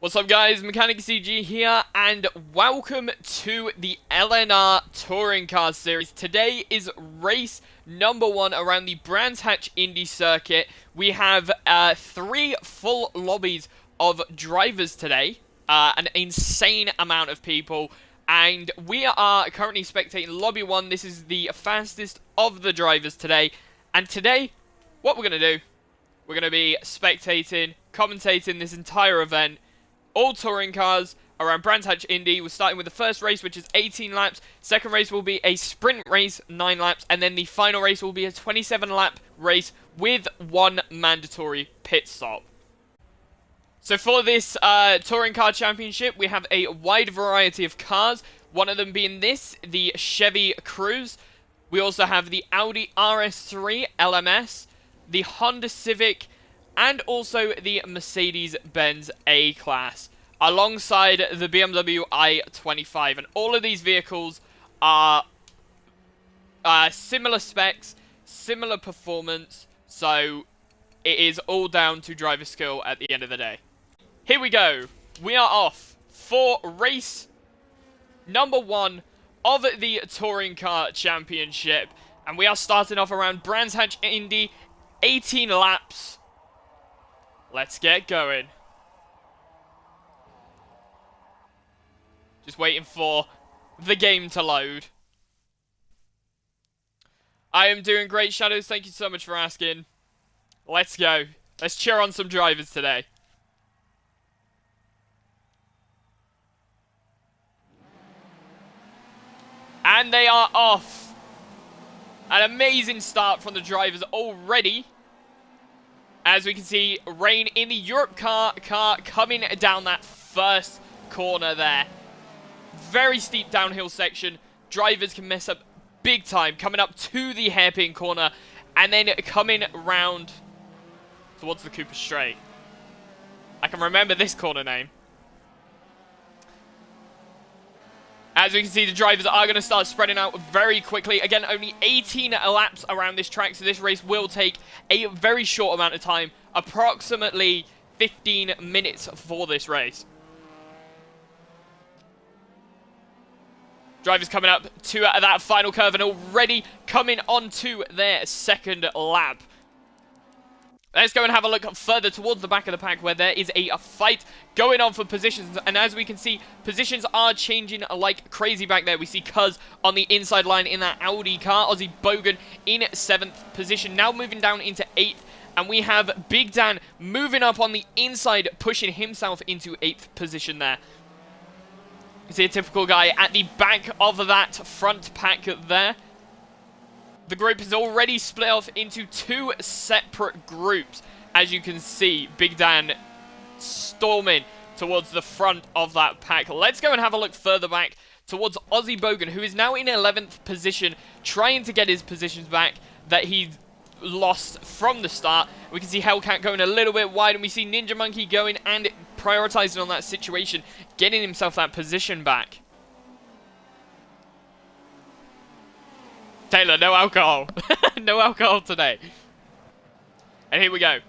What's up guys, Mechaniccg here, and welcome to the LNR Touring Car Series. Today is race number 1 around the Brands Hatch Indy circuit. We have 3 full lobbies of drivers today, an insane amount of people, and we are currently spectating lobby 1. This is the fastest of the drivers today, and today, what we're going to do, we're going to be spectating, commentating this entire event. All touring cars around Brands Hatch Indy. We're starting with the first race, which is 18 laps. Second race will be a sprint race, 9 laps. And then the final race will be a 27-lap race with 1 mandatory pit stop. So for this Touring Car Championship, we have a wide variety of cars. One of them being this, the Chevy Cruze. We also have the Audi RS3 LMS, the Honda Civic, and also the Mercedes-Benz A-Class, alongside the BMW i25. And all of these vehicles are similar specs, similar performance, so it is all down to driver skill at the end of the day. Here we go. We are off for race number 1 of the Touring Car Championship. And we are starting off around Brands Hatch Indy, 18 laps. Let's get going. Just waiting for the game to load. I am doing great, Shadows. Thank you so much for asking. Let's go. Let's cheer on some drivers today. And they are off. An amazing start from the drivers already. As we can see, Rain in the Europe car coming down that first corner there. Very steep downhill section. Drivers can mess up big time coming up to the hairpin corner and then coming round towards the Cooper Straight. I can remember this corner name. As we can see, the drivers are going to start spreading out very quickly. Again, only 18 laps around this track, so this race will take a very short amount of time. Approximately 15 minutes for this race. Drivers coming up to that final curve and already coming onto their second lap. Let's go and have a look further towards the back of the pack where there is a fight going on for positions. And as we can see, positions are changing like crazy back there. We see Cuz on the inside line in that Audi car. Ozzy Bogan in 7th position, now moving down into 8th. And we have Big Dan moving up on the inside, pushing himself into 8th position there. You see a typical guy at the back of that front pack there. The group is already split off into 2 separate groups. As you can see, Big Dan storming towards the front of that pack. Let's go and have a look further back towards Ozzy Bogan, who is now in 11th position, trying to get his positions back that he lost from the start. We can see Hellcat going a little bit wide, and we see Ninja Monkey going and prioritizing on that situation, getting himself that position back. Taylor, no alcohol. No alcohol today. And here we go.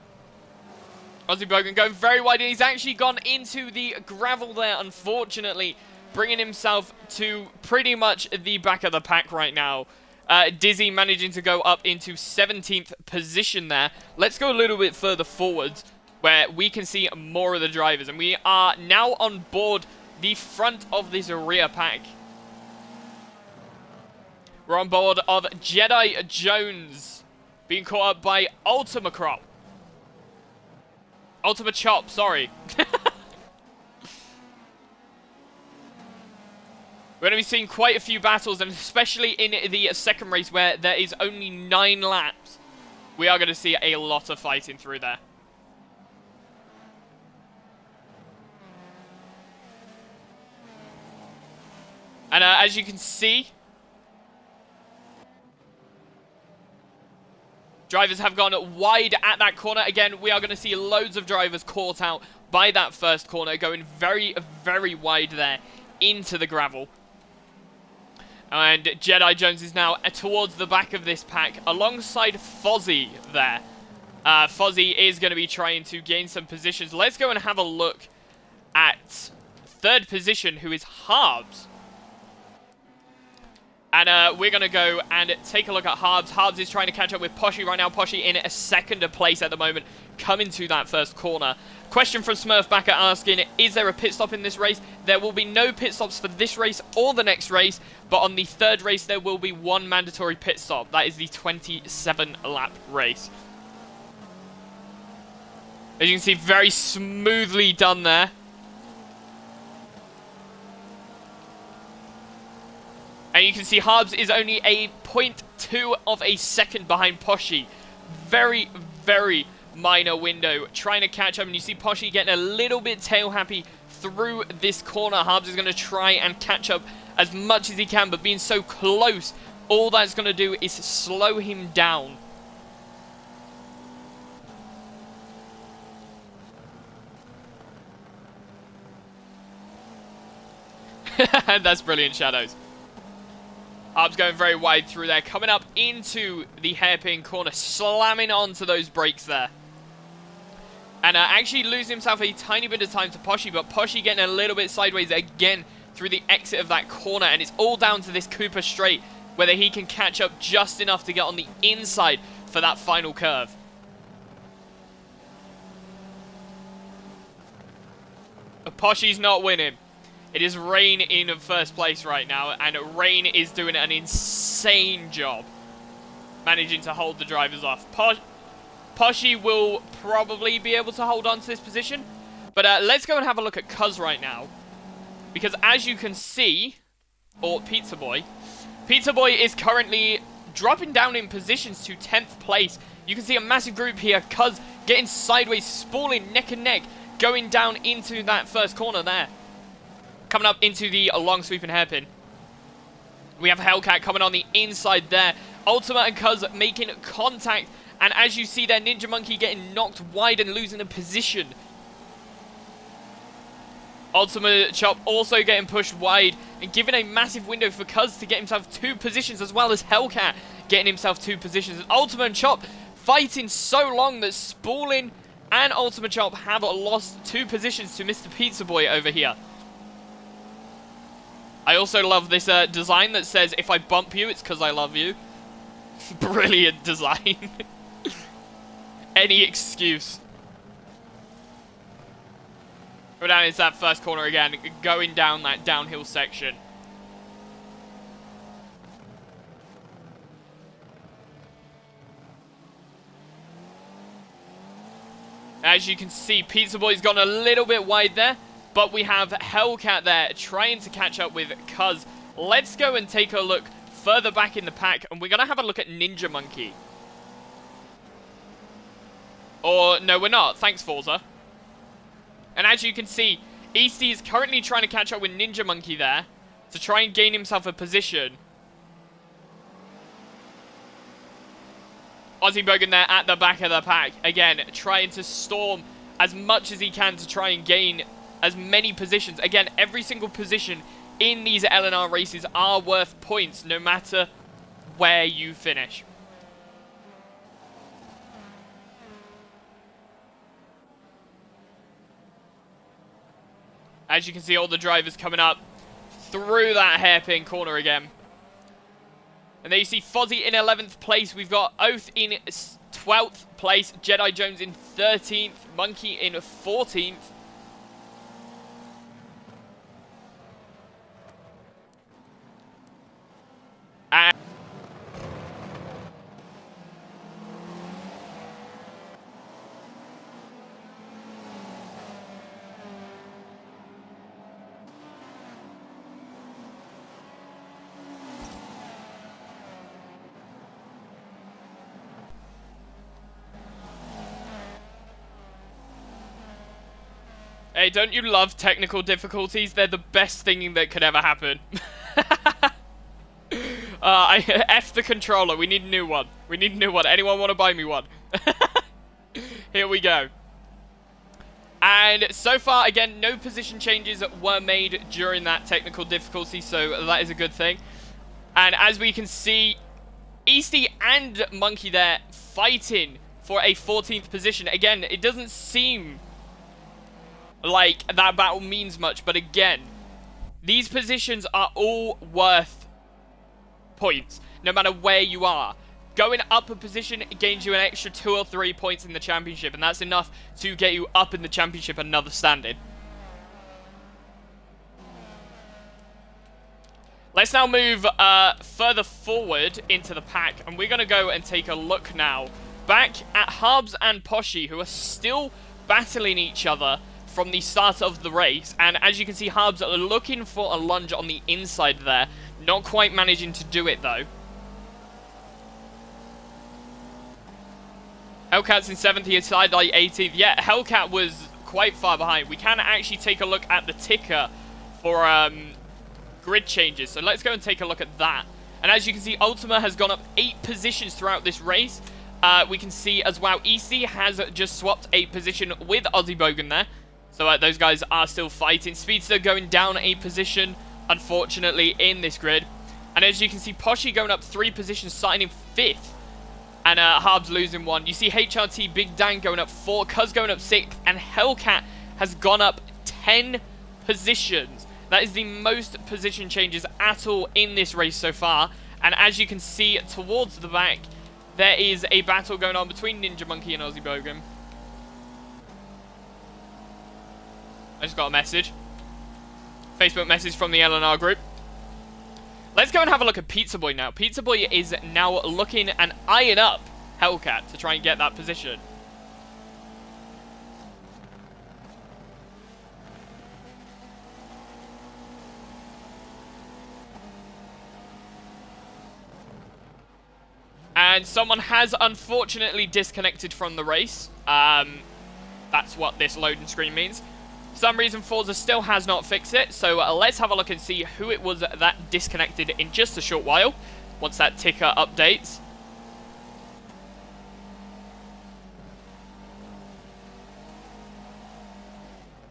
Ozzy Bogan going very wide, and he's actually gone into the gravel there, unfortunately, bringing himself to pretty much the back of the pack right now. Dizzy managing to go up into 17th position there. Let's go a little bit further forwards, where we can see more of the drivers. And we are now on board the front of this rear pack. We're on board of Jedi Jones, being caught up by Ultima Crop. Ultima Chop, sorry. We're going to be seeing quite a few battles, and especially in the second race where there is only 9 laps, we are going to see a lot of fighting through there. And as you can see, drivers have gone wide at that corner. Again, we are going to see loads of drivers caught out by that first corner, going very, very wide there into the gravel. And Jedi Jones is now towards the back of this pack, alongside Fozzie there. Fozzie is going to be trying to gain some positions. Let's go and have a look at third position, who is Harbs. And we're going to go and take a look at Harbs. Harbs is trying to catch up with Poshy right now. Poshy in a second place at the moment, coming to that first corner. Question from Smurf Backer asking, is there a pit stop in this race? There will be no pit stops for this race or the next race, but on the third race there will be one mandatory pit stop. That is the 27-lap race. As you can see, very smoothly done there. And you can see Harbs is only a 0.2 of a second behind Poshy. Very, very minor window. Trying to catch up. And you see Poshy getting a little bit tail happy through this corner. Harbs is going to try and catch up as much as he can. But being so close, all that's going to do is slow him down. That's brilliant, Shadows. Harbs going very wide through there, coming up into the hairpin corner, slamming onto those brakes there. And actually losing himself a tiny bit of time to Poshy, but Poshy getting a little bit sideways again through the exit of that corner. And it's all down to this Cooper straight, whether he can catch up just enough to get on the inside for that final curve. But Poshy's not winning. It is Rain in first place right now, and Rain is doing an insane job managing to hold the drivers off. Poshy will probably be able to hold on to this position, but let's go and have a look at Cuz right now. Because as you can see, or Pizza Boy is currently dropping down in positions to 10th place. You can see a massive group here, Cuz getting sideways, spooling neck and neck, going down into that first corner there. Coming up into the long sweeping hairpin. We have Hellcat coming on the inside there. Ultima and Cuz making contact. And as you see there, Ninja Monkey getting knocked wide and losing a position. Ultima Chop also getting pushed wide and giving a massive window for Cuz to get himself 2 positions, as well as Hellcat getting himself 2 positions. And Ultima and Chop fighting so long that Spooling and Ultima Chop have lost 2 positions to Mr. Pizza Boy over here. I also love this design that says, if I bump you, it's because I love you. Brilliant design. Any excuse. We're down into that first corner again, going down that downhill section. As you can see, Pizza Boy's gone a little bit wide there. But we have Hellcat there trying to catch up with Cuz. Let's go and take a look further back in the pack. And we're going to have a look at Ninja Monkey. Or, no, we're not. Thanks, Forza. And as you can see, Easty is currently trying to catch up with Ninja Monkey there to try and gain himself a position. Ozzy Bogan there at the back of the pack. Again, trying to storm as much as he can to try and gain as many positions. Again, every single position in these LNR races are worth points, no matter where you finish. As you can see, all the drivers coming up through that hairpin corner again. And there you see Fozzie in 11th place. We've got Oath in 12th place. Jedi Jones in 13th. Monkey in 14th. And hey, don't you love technical difficulties? They're the best thing that could ever happen. F the controller. We need a new one. We need a new one. Anyone want to buy me one? Here we go. And so far, again, no position changes were made during that technical difficulty, so that is a good thing. And as we can see, Easty and Monkey there fighting for a 14th position. Again, it doesn't seem like that battle means much. But again, these positions are all worth points, no matter where you are. Going up a position gains you an extra 2 or 3 points in the championship, and that's enough to get you up in the championship another standing. Let's now move further forward into the pack, and we're going to go and take a look now back at Harbs and Poshy, who are still battling each other from the start of the race. And as you can see, Harbs are looking for a lunge on the inside there, not quite managing to do it though. Hellcat's in 7th, he side like 18th. Yeah, Hellcat was quite far behind. We can actually take a look at the ticker for grid changes. So let's go and take a look at that. And as you can see, Ultima has gone up 8 positions throughout this race. We can see as well, EC has just swapped a position with Ozzy Bogan there. So those guys are still fighting. Speedster going down a position, unfortunately, in this grid. And as you can see, Poshy going up 3 positions, starting in 5th. And Harbs losing 1. You see HRT Big Dan going up 4, Cuz going up 6th, and Hellcat has gone up 10 positions. That is the most position changes at all in this race so far. And as you can see towards the back, there is a battle going on between Ninja Monkey and Ozzy Bogan. I just got a message. Facebook message from the LNR group. Let's go and have a look at Pizza Boy now. Pizza Boy is now looking and eyeing up Hellcat to try and get that position. And someone has unfortunately disconnected from the race. That's what this loading screen means. For some reason, Forza still has not fixed it, so let's have a look and see who it was that disconnected in just a short while, once that ticker updates.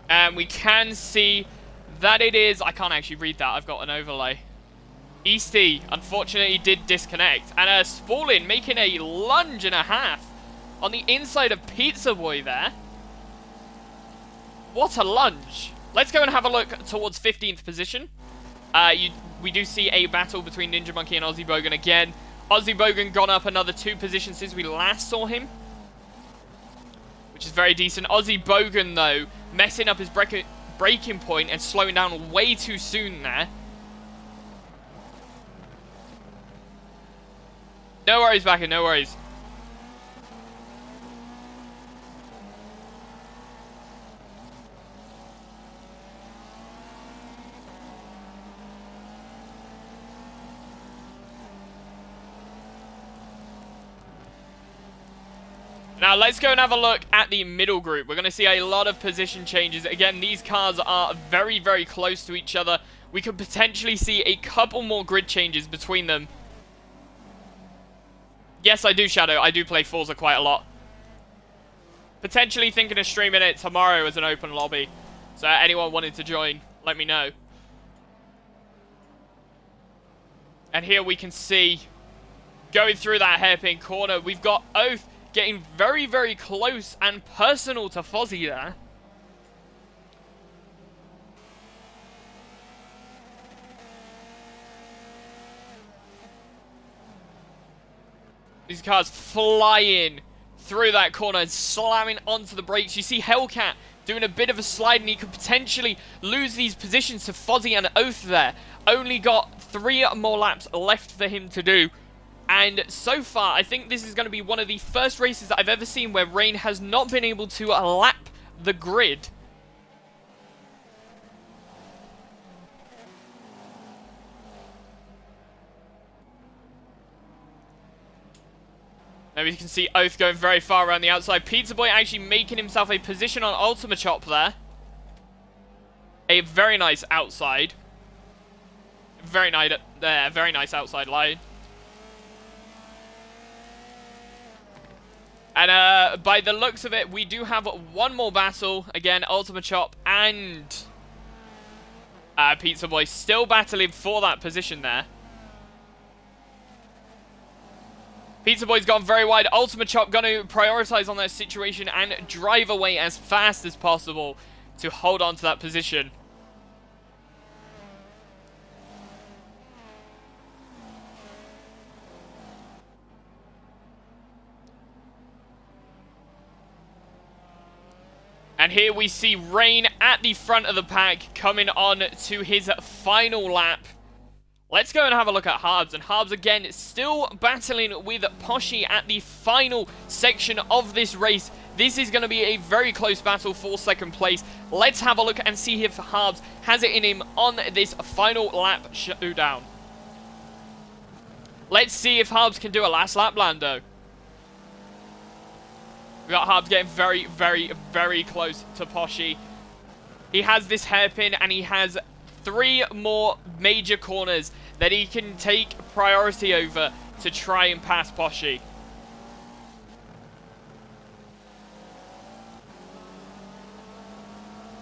And we can see that it is... I can't actually read that, I've got an overlay. Easty, unfortunately, did disconnect. And Spallin making a lunge and a half on the inside of Pizza Boy there. What a lunge. Let's go and have a look towards 15th position. We do see a battle between Ninja Monkey and Ozzy Bogan again. Ozzy Bogan gone up another 2 positions since we last saw him, which is very decent. Ozzy Bogan, though, messing up his braking point and slowing down way too soon there. No worries, Backer, no worries. Now, let's go and have a look at the middle group. We're going to see a lot of position changes. Again, these cars are very, very close to each other. We could potentially see a couple more grid changes between them. Yes, I do, Shadow. I do play Forza quite a lot. Potentially thinking of streaming it tomorrow as an open lobby. So anyone wanting to join, let me know. And here we can see, going through that hairpin corner, we've got Oath getting very, very close and personal to Fozzie there. These cars flying through that corner and slamming onto the brakes. You see Hellcat doing a bit of a slide, and he could potentially lose these positions to Fozzie and Oath there. Only got 3 more laps left for him to do. And so far, I think this is going to be one of the first races that I've ever seen where Rain has not been able to lap the grid. Now you can see Oath going very far around the outside. Pizza Boy actually making himself a position on Ultima Chop there. A very nice outside. Very nice there. Very nice outside line. And by the looks of it, we do have one more battle. Again, Ultima Chop and Pizza Boy still battling for that position there. Pizza Boy's gone very wide. Ultima Chop going to prioritize on that situation and drive away as fast as possible. to hold on to that position. And here we see Rain at the front of the pack coming on to his final lap. Let's go and have a look at Harbs. And Harbs, again, still battling with Poshy at the final section of this race. This is going to be a very close battle for second place. Let's have a look and see if Harbs has it in him on this final lap showdown. Let's see if Harbs can do a last lap, Lando. We got Harbs getting very, very, very close to Poshy. He has this hairpin and he has 3 more major corners that he can take priority over to try and pass Poshy.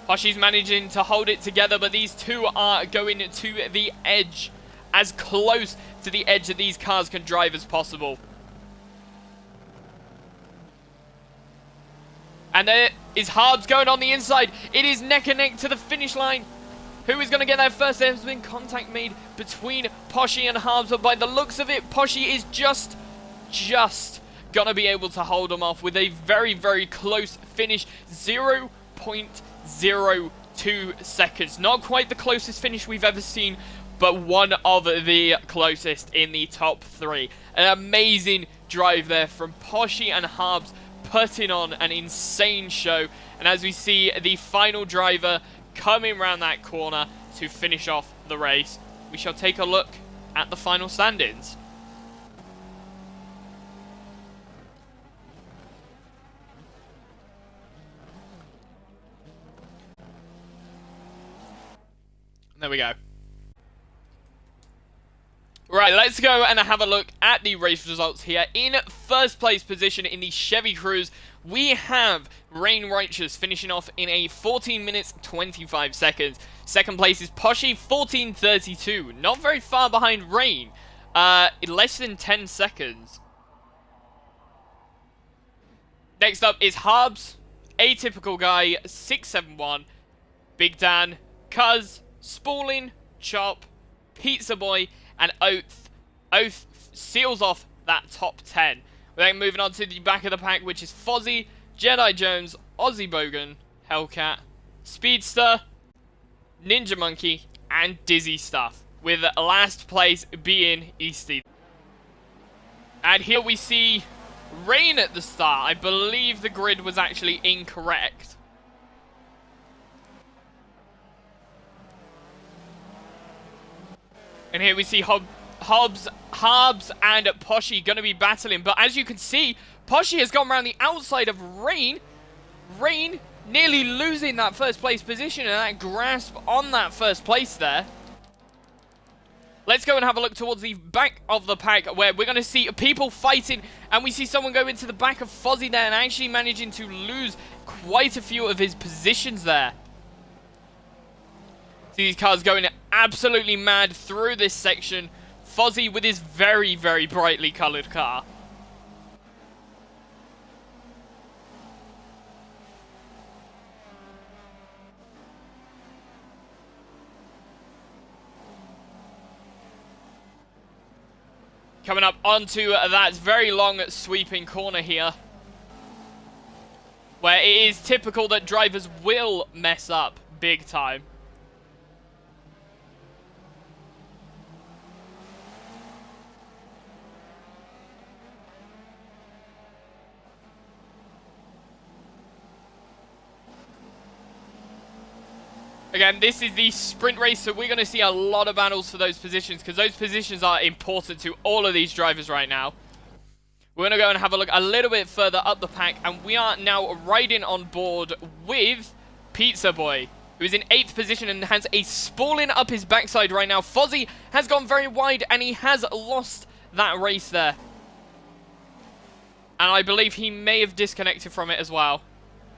Poshy's managing to hold it together, but these two are going to the edge, as close to the edge that these cars can drive as possible. And there is Harbs going on the inside. It is neck and neck to the finish line. Who is going to get there first? There's been contact made between Poshy and Harbs, but by the looks of it, Poshy is just going to be able to hold him off with a very, very close finish. 0.02 seconds. Not quite the closest finish we've ever seen, but one of the closest in the top 3. An amazing drive there from Poshy and Harbs, putting on an insane show. And as we see the final driver coming around that corner to finish off the race, we shall take a look at the final standings. There we go. Right, let's go and have a look at the race results here. In first place position in the Chevy Cruze, we have Rain Righteous finishing off in a 14 minutes 25 seconds. Second place is Poshy, 14:32. Not very far behind Rain. Less than 10 seconds. Next up is Harbs, Atypical Guy, 671. Big Dan, Cuz, Spaulding, Chop, Pizza Boy, and Oath. Oath seals off that top 10. We're then moving on to the back of the pack, which is Fozzie, Jedi Jones, Aussie Bogan, Hellcat, Speedster, Ninja Monkey, and Dizzy Stuff, with last place being Easty. And here we see Rain at the start. I believe the grid was actually incorrect. And here we see Harbs and Poshy going to be battling. But as you can see, Poshy has gone around the outside of Rain. Rain nearly losing that first place position and that grasp on that first place there. Let's go and have a look towards the back of the pack, where we're going to see people fighting. And we see someone go into the back of Fozzie there and actually managing to lose quite a few of his positions there. See these cars going absolutely mad through this section. Fozzie with his very, very brightly coloured car. Coming up onto that very long sweeping corner here, where it is typical that drivers will mess up big time. Again, this is the sprint race, so we're going to see a lot of battles for those positions, because those positions are important to all of these drivers right now. We're going to go and have a look a little bit further up the pack, and we are now riding on board with Pizza Boy, who is in 8th position and has a Spaulding up his backside right now. Fozzie has gone very wide, and he has lost that race there. And I believe he may have disconnected from it as well.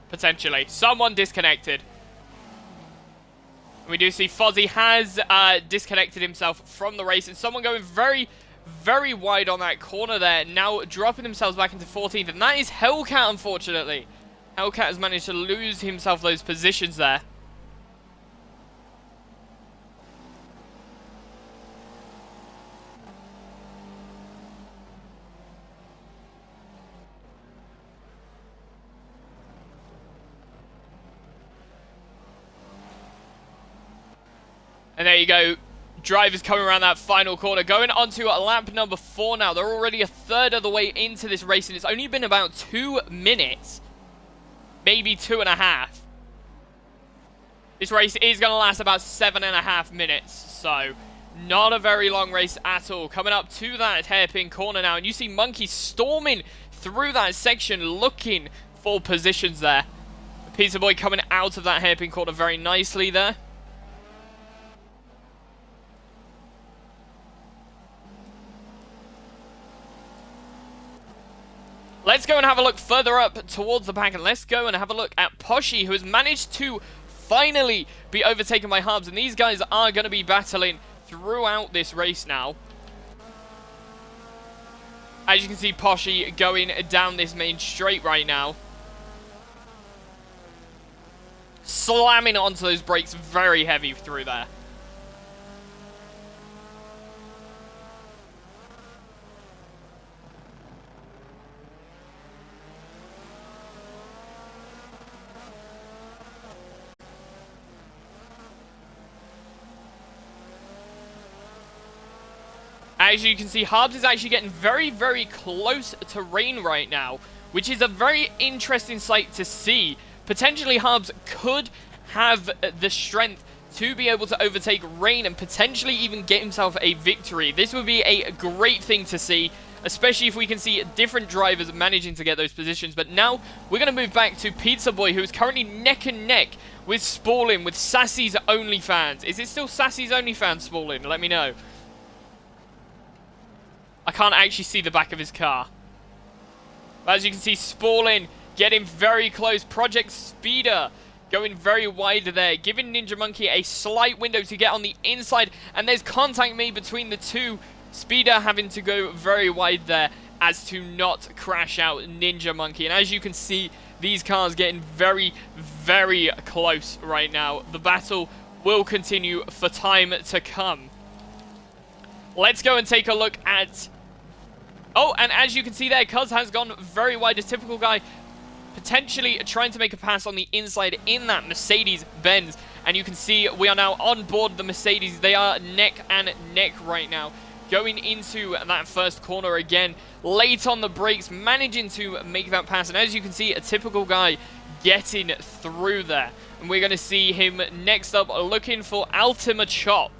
Potentially. Someone disconnected. We do see Fozzie has disconnected himself from the race, and someone going very, very wide on that corner there, now dropping themselves back into 14th, and that is Hellcat, unfortunately. Hellcat has managed to lose himself those positions there. And there you go. Drivers coming around that final corner. Going on to lap number 4 now. They're already a third of the way into this race, and it's only been about 2 minutes. Maybe 2.5. This race is going to last about 7.5 minutes, so not a very long race at all. Coming up to that hairpin corner now, and you see Monkey storming through that section looking for positions there. Pizza Boy coming out of that hairpin corner very nicely there. Let's go and have a look further up towards the back, and let's go and have a look at Poshy, who has managed to finally be overtaken by Harbs, and these guys are going to be battling throughout this race now. As you can see, Poshy going down this main straight right now. Slamming onto those brakes very heavy through there. As you can see, Harbs is actually getting very, very close to Rain right now, which is a very interesting sight to see. Potentially, Harbs could have the strength to be able to overtake Rain and potentially even get himself a victory. This would be a great thing to see, especially if we can see different drivers managing to get those positions. But now, we're going to move back to Pizza Boy, who is currently neck and neck with Spallin, with Sassy's OnlyFans. Is it still Sassy's OnlyFans, Spallin? Let me know. I can't actually see the back of his car. But as you can see, Spallin getting very close. Project Speeder going very wide there, giving Ninja Monkey a slight window to get on the inside. And there's contact made between the two. Speeder having to go very wide there as to not crash out Ninja Monkey. And as you can see, these cars getting very, very close right now. The battle will continue for time to come. Let's go and take a look at... Oh, and as you can see there, Cuz has gone very wide. A typical guy potentially trying to make a pass on the inside in that Mercedes-Benz. And you can see we are now on board the Mercedes. They are neck and neck right now. Going into that first corner again. Late on the brakes, managing to make that pass. And as you can see, a typical guy getting through there. And we're going to see him next up looking for Ultima Chop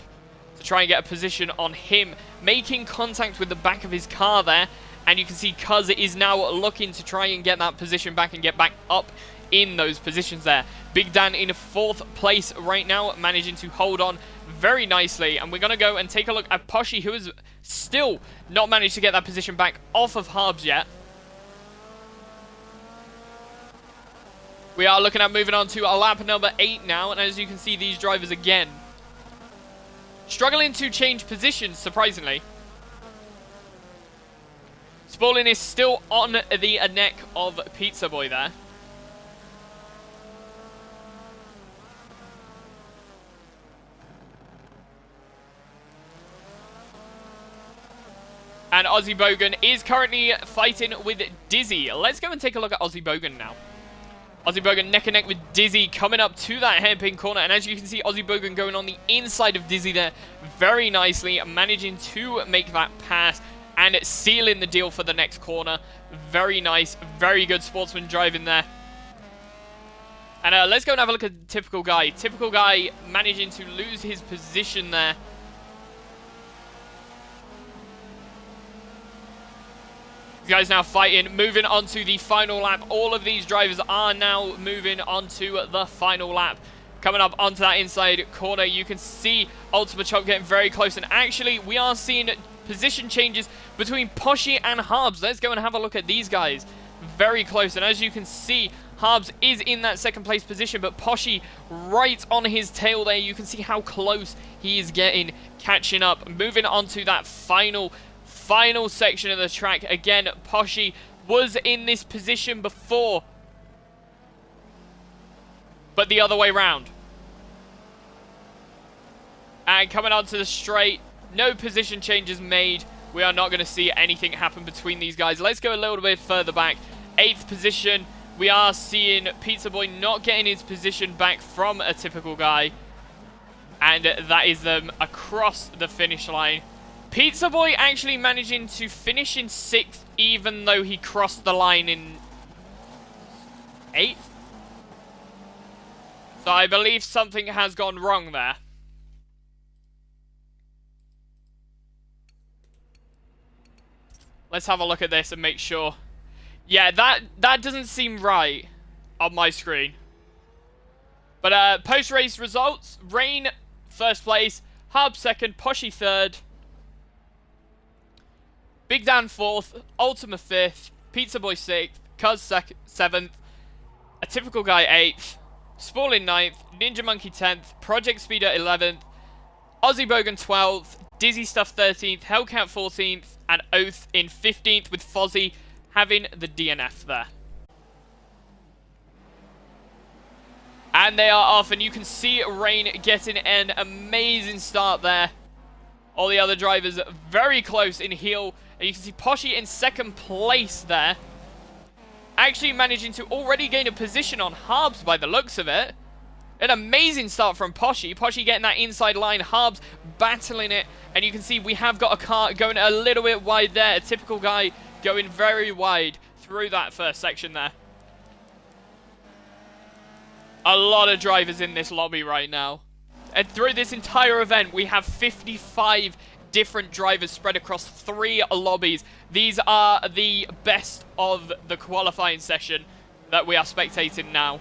to try and get a position on him, making contact with the back of his car there. And you can see Cuz is now looking to try and get that position back and get back up in those positions there. Big Dan in 4th place right now, managing to hold on very nicely. And we're going to go and take a look at Poshy, who has still not managed to get that position back off of Harbs yet. We are looking at moving on to lap number 8 now. And as you can see, these drivers again struggling to change positions, surprisingly. Spallin is still on the neck of Pizza Boy there. And Ozzy Bogan is currently fighting with Dizzy. Let's go and take a look at Ozzy Bogan now. Ozzy Bogan neck and neck with Dizzy coming up to that hairpin corner. And as you can see, Ozzy Bogan going on the inside of Dizzy there very nicely, managing to make that pass and sealing the deal for the next corner. Very nice, very good sportsman driving there. And let's go and have a look at Typical Guy. Typical Guy managing to lose his position there. These guys now fighting, moving on to the final lap. All of these drivers are now moving on to the final lap. Coming up onto that inside corner, you can see Ultima Chop getting very close. And actually, we are seeing position changes between Poshy and Harbs. Let's go and have a look at these guys. Very close. And as you can see, Harbs is in that 2nd place position, but Poshy right on his tail there. You can see how close he is getting, catching up. Moving on to that final section of the track. Again, Poshy was in this position before. but the other way round. And coming onto the straight, no position changes made. We are not going to see anything happen between these guys. Let's go a little bit further back. 8th position. We are seeing Pizza Boy not getting his position back from a typical guy. And that is them across the finish line. Pizza Boy actually managing to finish in 6th, even though he crossed the line in 8th. So I believe something has gone wrong there. Let's have a look at this and make sure. Yeah, that doesn't seem right on my screen. But post-race results, Rain 1st place, Harb 2nd, Poshy 3rd, Big Dan 4th, Ultima 5th, Pizza Boy 6th, Cuz 7th, A Typical Guy 8th, Spallin 9th, Ninja Monkey 10th, Project Speeder 11th, Ozzy Bogan 12th, Dizzy Stuff 13th, Hellcat 14th, and Oath in 15th, with Fozzie having the DNF there. And they are off, and you can see Rain getting an amazing start there. All the other drivers very close in heel, and you can see Poshy in 2nd place there. Actually managing to already gain a position on Harbs by the looks of it. An amazing start from Poshy. Poshy getting that inside line, Harbs battling it, and you can see we have got a car going a little bit wide there. A Typical Guy going very wide through that first section there. A lot of drivers in this lobby right now. And through this entire event, we have 55 different drivers spread across 3 lobbies. These are the best of the qualifying session that we are spectating now.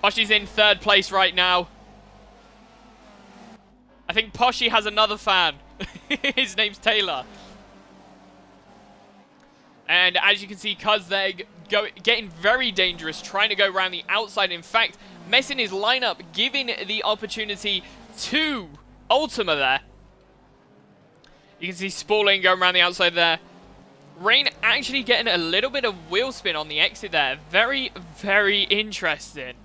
Poshy's in 3rd place right now. I think Poshy has another fan. His name's Taylor. And as you can see, Cuz there getting very dangerous, trying to go around the outside. In fact, messing his lineup, giving the opportunity to Ultima there. You can see Spalling going around the outside there. Rain actually getting a little bit of wheel spin on the exit there. Very, very interesting.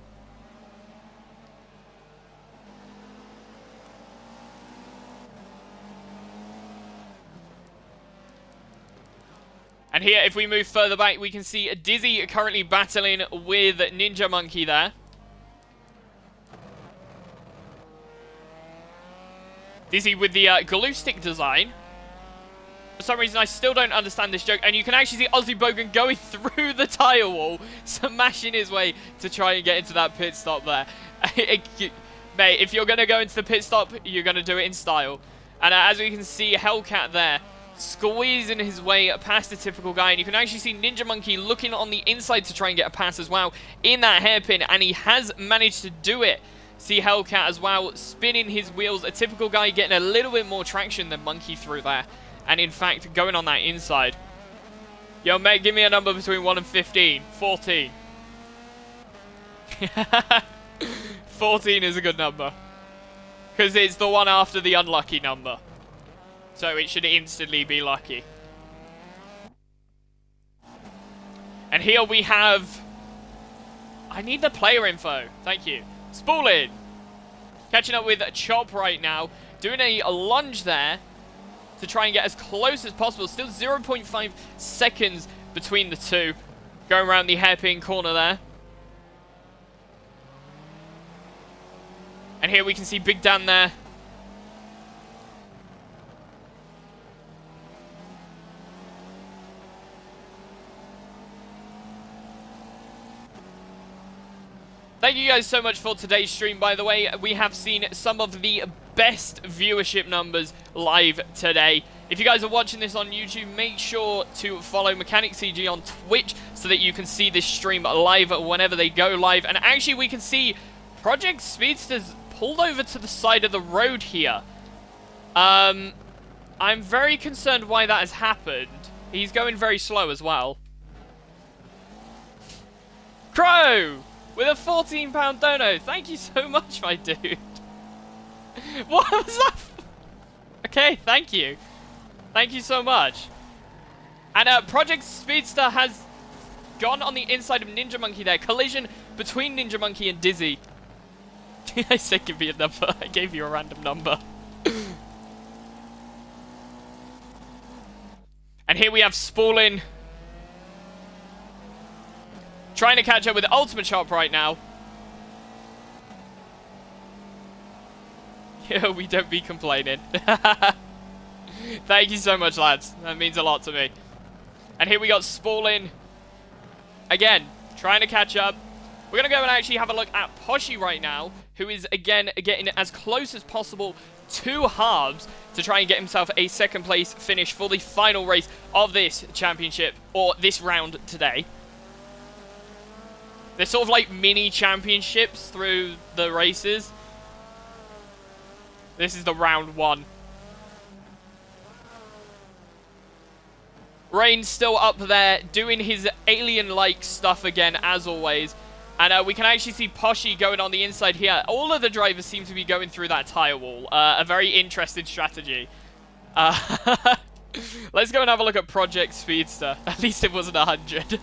And here, if we move further back, we can see Dizzy currently battling with Ninja Monkey there. Dizzy with the glue stick design. For some reason, I still don't understand this joke. And you can actually see Ozzy Bogan going through the tyre wall, smashing his way to try and get into that pit stop there. Mate, if you're going to go into the pit stop, you're going to do it in style. And as we can see, Hellcat there, squeezing his way past the Typical Guy, and you can actually see Ninja Monkey looking on the inside to try and get a pass as well in that hairpin, and he has managed to do it. See Hellcat as well spinning his wheels. A Typical Guy getting a little bit more traction than Monkey through there, and in fact going on that inside. Yo mate, give me a number between 1 and 15. 14. 14 is a good number, because it's the one after the unlucky number. So it should instantly be lucky. And here we have... I need the player info. Thank you. Spallin. Catching up with Chop right now. Doing a lunge there to try and get as close as possible. Still 0.5 seconds between the two. Going around the hairpin corner there. And here we can see Big Dan there. Thank you guys so much for today's stream, by the way. We have seen some of the best viewership numbers live today. If you guys are watching this on YouTube, make sure to follow Mechaniccg on Twitch so that you can see this stream live whenever they go live. And actually, we can see Project Speedster's pulled over to the side of the road here. I'm very concerned why that has happened. He's going very slow as well. Crow! With a £14 dono. Thank you so much, my dude. What was that? Okay, thank you. Thank you so much. And Project Speedster has gone on the inside of Ninja Monkey there. Collision between Ninja Monkey and Dizzy. I said give me a number. I gave you a random number. And here we have Spallin trying to catch up with Ultimate Chop right now. Yeah, we don't be complaining. Thank you so much, lads. That means a lot to me. And here we got Spallin again, trying to catch up. We're going to go and actually have a look at Poshy right now, who is, again, getting as close as possible to halves to try and get himself a second place finish for the final race of this championship, or this round today. They're sort of like mini championships through the races. This is the round one. Rain's still up there doing his alien-like stuff again, as always. And we can actually see Poshy going on the inside here. All of the drivers seem to be going through that tyre wall. A very interesting strategy. Let's go and have a look at Project Speedster. At least it wasn't 100.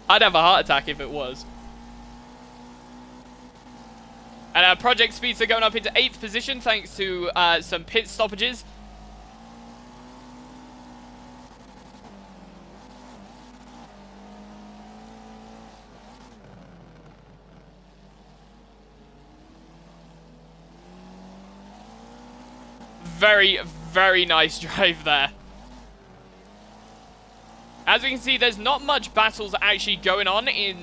I'd have a heart attack if it was. And Project Speedster going up into 8th position thanks to some pit stoppages. Very, very nice drive there. As we can see, there's not much battles actually going on in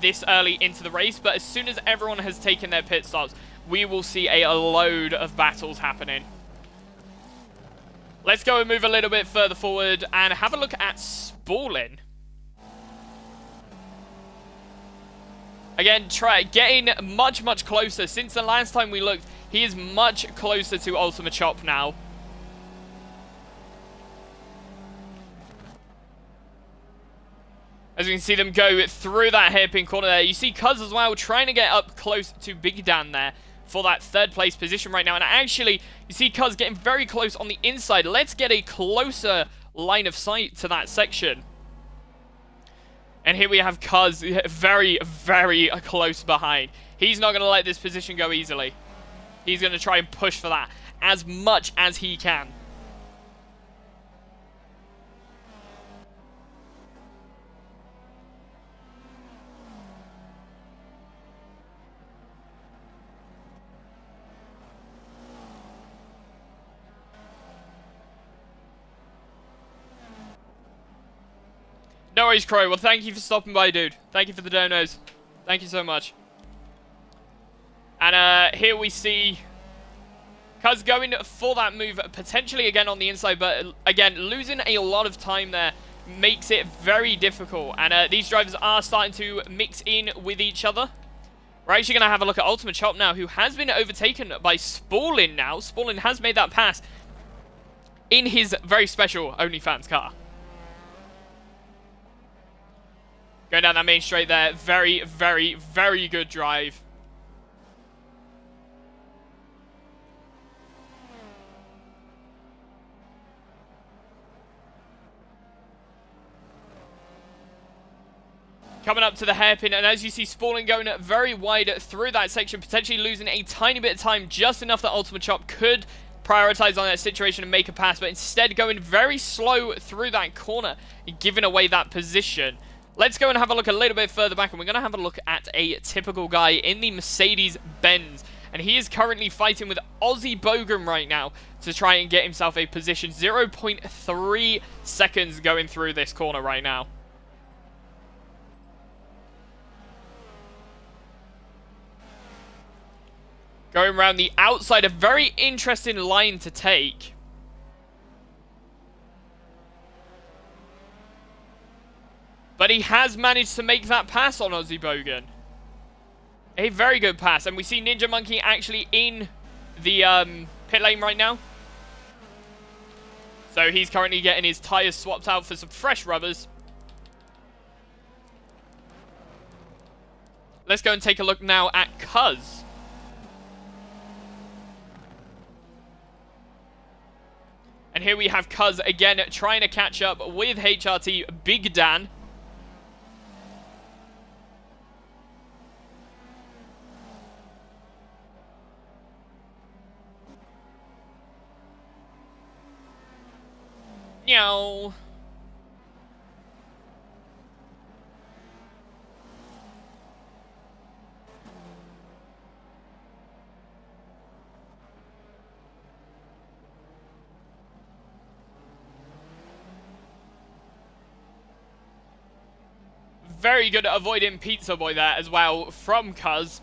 this early into the race, but as soon as everyone has taken their pit stops, we will see a load of battles happening. Let's go and move a little bit further forward and have a look at Spallin. Again, getting much, much closer. Since the last time we looked, he is much closer to Ultimate Chop now. As we can see them go through that hairpin corner there. You see Cuz as well trying to get up close to Big Dan there for that 3rd place position right now. And actually, you see Cuz getting very close on the inside. Let's get a closer line of sight to that section. And here we have Cuz very, very close behind. He's not going to let this position go easily. He's going to try and push for that as much as he can. No worries, Crow. Well, thank you for stopping by, dude. Thank you for the donos. Thank you so much. And here we see Cuz going for that move, potentially again on the inside, but again, losing a lot of time there makes it very difficult. And these drivers are starting to mix in with each other. We're actually going to have a look at Ultimate Chop now, who has been overtaken by Spallin now. Spallin has made that pass in his very special OnlyFans car. Going down that main straight there. Very, very, very good drive. Coming up to the hairpin, and as you see Spallin going very wide through that section, potentially losing a tiny bit of time, just enough that Ultimate Chop could prioritize on that situation and make a pass, but instead going very slow through that corner, giving away that position. Let's go and have a look a little bit further back, and we're going to have a look at a typical guy in the Mercedes-Benz. And he is currently fighting with Ozzy Bogan right now to try and get himself a position. 0.3 seconds going through this corner right now. Going around the outside, a very interesting line to take. But he has managed to make that pass on Ozzy Bogan. A very good pass. And we see Ninja Monkey actually in the pit lane right now. So he's currently getting his tyres swapped out for some fresh rubbers. Let's go and take a look now at Cuz. And here we have Cuz again trying to catch up with HRT Big Dan. Meow. Very good at avoiding Pizza Boy there as well from Cuz.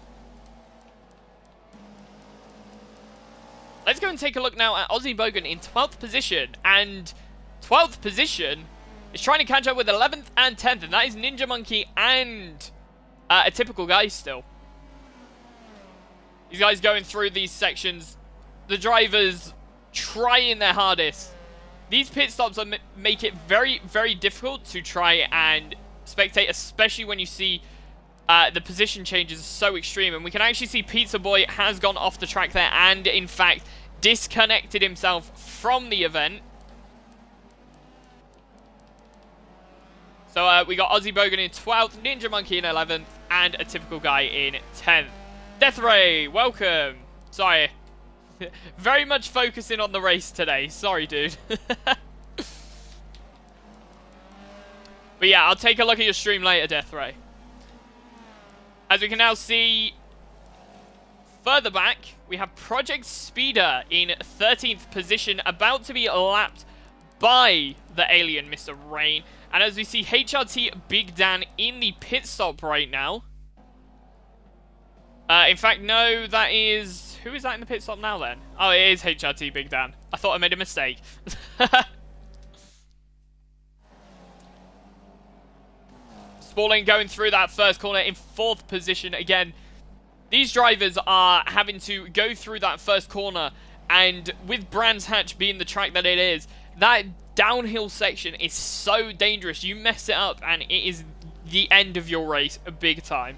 Let's go and take a look now at Aussie Bogan in 12th position. And 12th position is trying to catch up with 11th and 10th. And that is Ninja Monkey and a typical guy still. These guys going through these sections. The drivers trying their hardest. These pit stops make it very, very difficult to try and spectate, especially when you see the position changes so extreme. And we can actually see Pizza Boy has gone off the track there and, in fact, disconnected himself from the event. So we got Aussie Bogan in 12th, Ninja Monkey in 11th, and a typical guy in 10th. Death Ray, welcome. Sorry. Very much focusing on the race today. Sorry, dude. But yeah, I'll take a look at your stream later, Death Ray. As we can now see, further back, we have Project Speeder in 13th position, about to be lapped by the alien Mr. Rain. And as we see HRT Big Dan in the pit stop right now. In fact, no, that is... Who is that in the pit stop now then? Oh, it is HRT Big Dan. I thought I made a mistake. Spalling going through that first corner in 4th position again. These drivers are having to go through that first corner, and with Brands Hatch being the track that it is, that downhill section is so dangerous. You mess it up and it is the end of your race big time.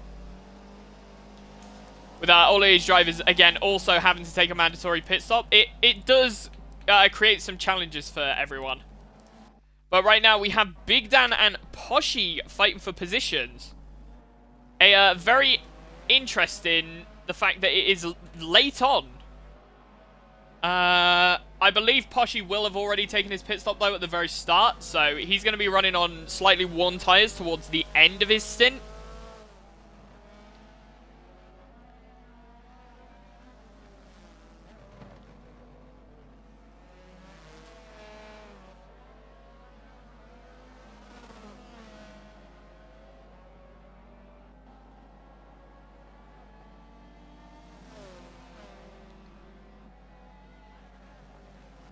With all of these drivers again also having to take a mandatory pit stop, it does create some challenges for everyone. But right now we have Big Dan and Poshy fighting for positions. Very interesting, the fact that it is late on. I believe Poshy will have already taken his pit stop though at the very start, so he's going to be running on slightly worn tyres towards the end of his stint.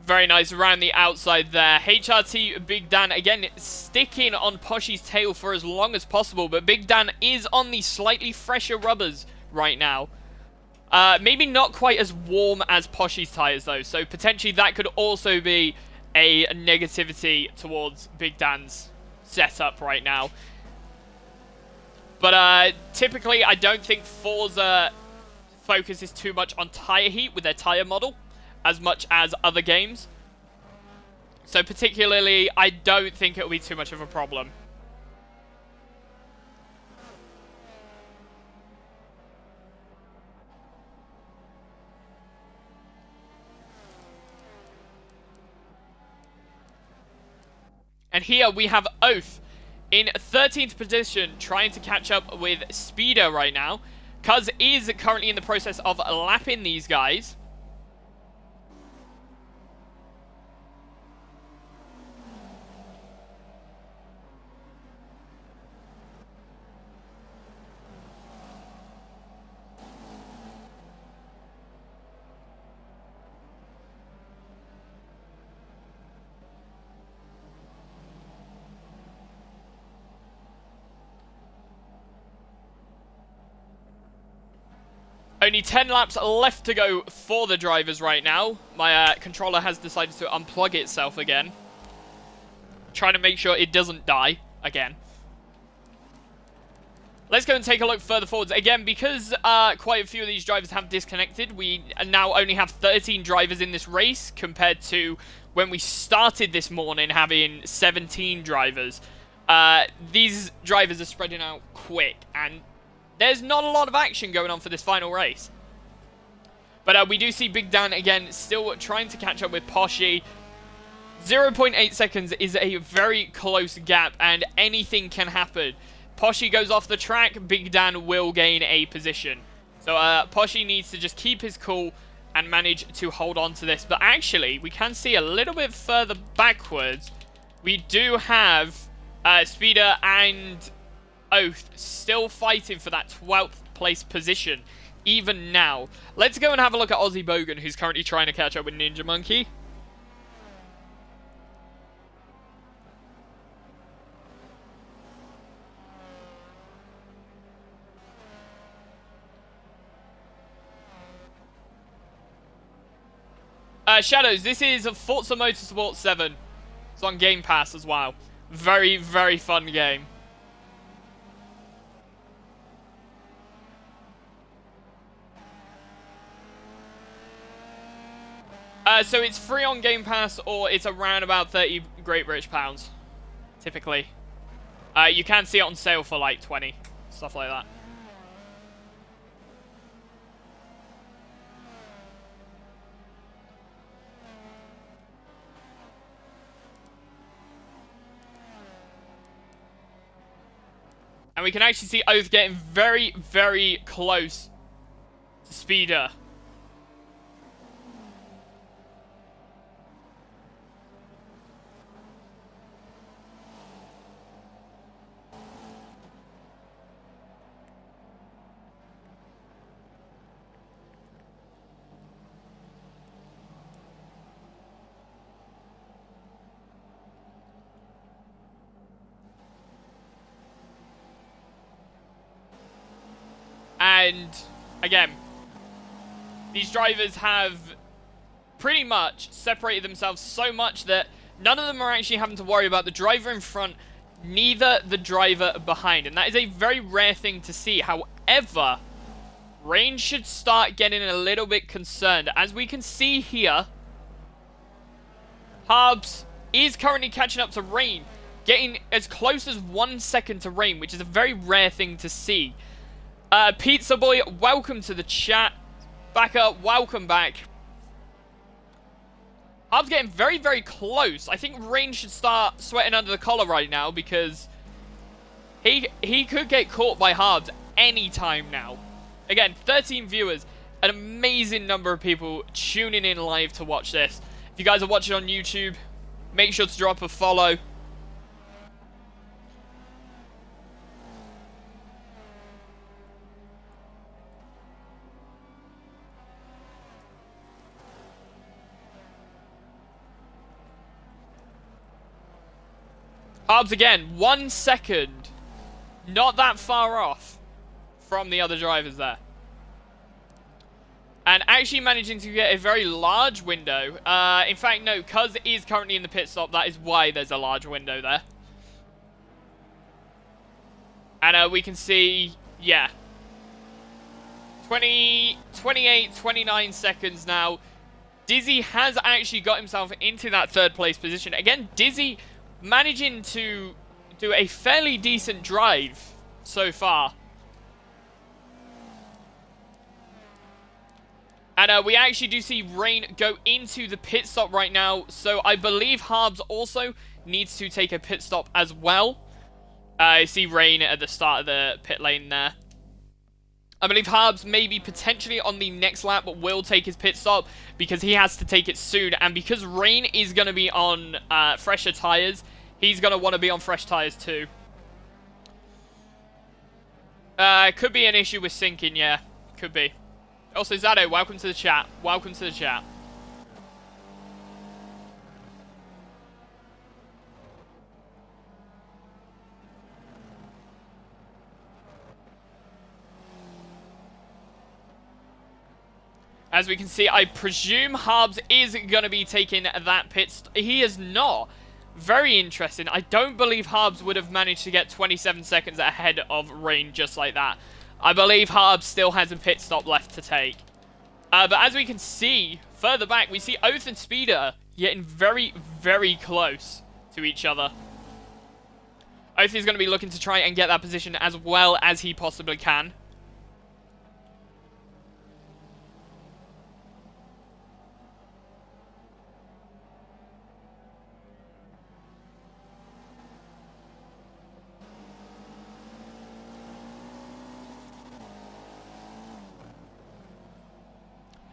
Very nice around the outside there. HRT Big Dan, again, sticking on Poshy's tail for as long as possible. But Big Dan is on the slightly fresher rubbers right now. Maybe not quite as warm as Poshy's tyres, though. So potentially that could also be a negativity towards Big Dan's setup right now. But typically, I don't think Forza focuses too much on tyre heat with their tyre model as much as other games. So particularly, I don't think it'll be too much of a problem. And here we have Oath in 13th position, trying to catch up with Speeder right now. Cuz is currently in the process of lapping these guys. Only 10 laps left to go for the drivers right now. My controller has decided to unplug itself again. Trying to make sure it doesn't die again. Let's go and take a look further forwards. Again, because quite a few of these drivers have disconnected, we now only have 13 drivers in this race compared to when we started this morning having 17 drivers. These drivers are spreading out quick, and there's not a lot of action going on for this final race. But we do see Big Dan, again, still trying to catch up with Poshy. 0.8 seconds is a very close gap, and anything can happen. Poshy goes off the track, Big Dan will gain a position. So Poshy needs to just keep his cool and manage to hold on to this. But actually, we can see a little bit further backwards. We do have Speeder and Oath still fighting for that 12th place position, even now. Let's go and have a look at Ozzy Bogan, who's currently trying to catch up with Ninja Monkey. Shadows, this is Forza Motorsport 7. It's on Game Pass as well. Very, very fun game. So it's free on Game Pass, or it's around about 30 Great British pounds, typically. You can see it on sale for like 20, stuff like that. And we can actually see Oath getting very, very close to Speeder. And, again, these drivers have pretty much separated themselves so much that none of them are actually having to worry about the driver in front, neither the driver behind. And that is a very rare thing to see. However, Rain should start getting a little bit concerned. As we can see here, Harbs is currently catching up to Rain, getting as close as 1 second to Rain, which is a very rare thing to see. Pizza Boy, welcome to the chat. Backer, welcome back. Harb's getting very, very close. I think Rain should start sweating under the collar right now because he could get caught by Harbs any time now. Again, 13 viewers, an amazing number of people tuning in live to watch this. If you guys are watching on YouTube, make sure to drop a follow. Harbs again, 1 second. Not that far off from the other drivers there. And actually managing to get a very large window. In fact, no, Cuz is currently in the pit stop. That is why there's a large window there. And we can see, yeah. 28, 29 seconds now. Dizzy has actually got himself into that third place position. Again, Dizzy managing to do a fairly decent drive so far. And we actually do see Rain go into the pit stop right now. So I believe Harbs also needs to take a pit stop as well. I see Rain at the start of the pit lane there. I believe Harbs maybe potentially on the next lap will take his pit stop because he has to take it soon. And because Rain is going to be on fresher tyres, he's going to want to be on fresh tyres too. Could be an issue with syncing, yeah. Could be. Also, Zado, welcome to the chat. Welcome to the chat. As we can see, I presume Harbs is going to be taking that pit stop. He is not. Very interesting. I don't believe Harbs would have managed to get 27 seconds ahead of Rain just like that. I believe Harbs still has a pit stop left to take. But as we can see, further back, we see Oath and Speeder getting very, very close to each other. Oath is going to be looking to try and get that position as well as he possibly can.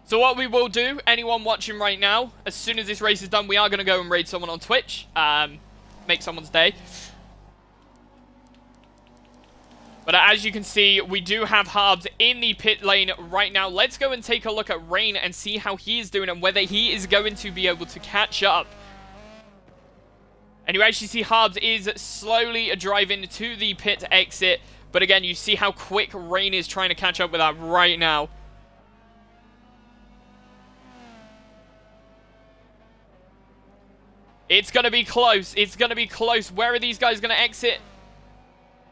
So what we will do, anyone watching right now, as soon as this race is done, we are going to go and raid someone on Twitch. Make someone's day. But as you can see, we do have Harbs in the pit lane right now. Let's go and take a look at Rain and see how he is doing and whether he is going to be able to catch up. And you actually see Harbs is slowly driving to the pit exit. But again, you see how quick Rain is trying to catch up with that right now. It's going to be close. It's going to be close. Where are these guys going to exit?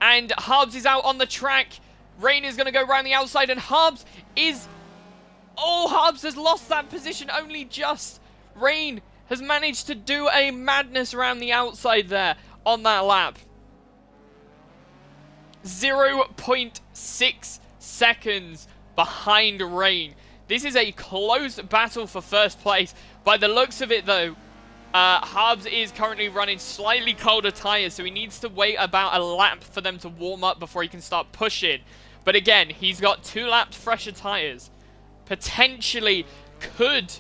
And Harbs is out on the track. Rain is going to go around the outside. And Harbs is... Oh, Harbs has lost that position only just. Rain has managed to do a madness around the outside there on that lap. 0.6 seconds behind Rain. This is a close battle for first place. By the looks of it, though, Harbs is currently running slightly colder tyres, so he needs to wait about a lap for them to warm up before he can start pushing. But again, he's got 2 laps fresher tyres. Potentially could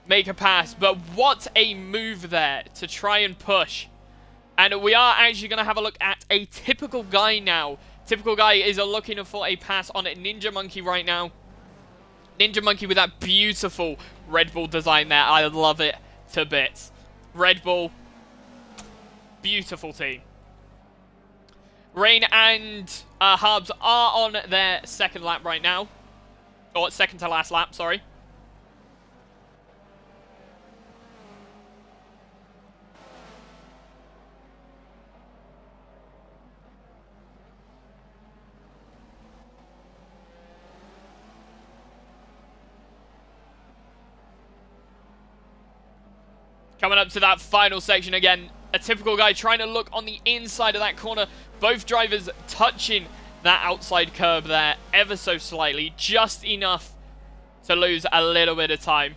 make a pass, but what a move there to try and push. And we are actually going to have a look at a typical guy now. Typical guy is looking for a pass on Ninja Monkey right now. Ninja Monkey with that beautiful Red Bull design there. I love it to bits. Red Bull. Beautiful team. Rain and Harbs are on their second lap right now. Or second to last lap, sorry. Coming up to that final section again. A typical guy trying to look on the inside of that corner. Both drivers touching that outside curb there ever so slightly. Just enough to lose a little bit of time.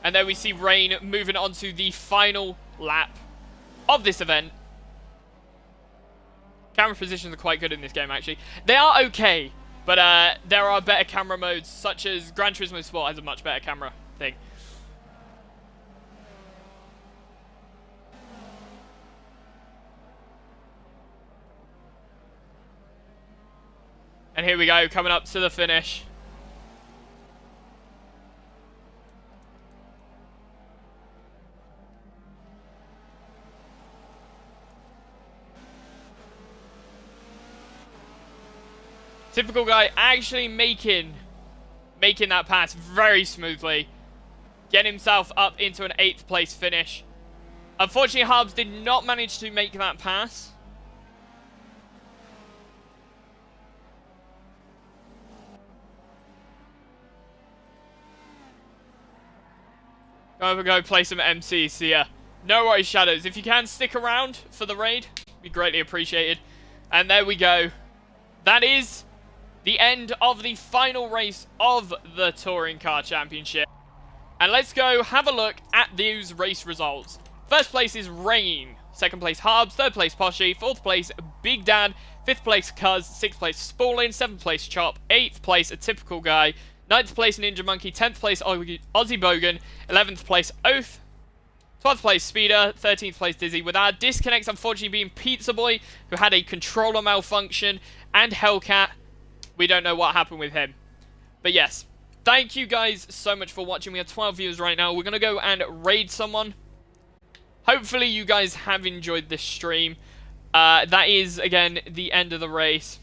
And there we see Rain moving on to the final lap of this event. Camera positions are quite good in this game, actually. They are okay. But there are better camera modes, such as Gran Turismo Sport has a much better camera thing. And here we go, coming up to the finish. Typical guy actually making that pass very smoothly. Getting himself up into an 8th place finish. Unfortunately, Harbs did not manage to make that pass. Go play some MC, see ya. No worries, Shadows. If you can stick around for the raid, be greatly appreciated. And there we go. That is the end of the final race of the Touring Car Championship. And let's go have a look at those race results. First place is Rain. Second place Harbs. Third place Poshy. Fourth place Big Dad. Fifth place Cuz. Sixth place Spallin. Seventh place Chop. Eighth place A Typical Guy. Ninth place Ninja Monkey. 10th place Aussie Bogan. 11th place Oath. 12th place Speeder. 13th place Dizzy. With our disconnects unfortunately being Pizza Boy, who had a controller malfunction, and Hellcat. We don't know what happened with him. But yes, thank you guys so much for watching. We have 12 viewers right now. We're going to go and raid someone. Hopefully you guys have enjoyed this stream. That is, again, the end of the race.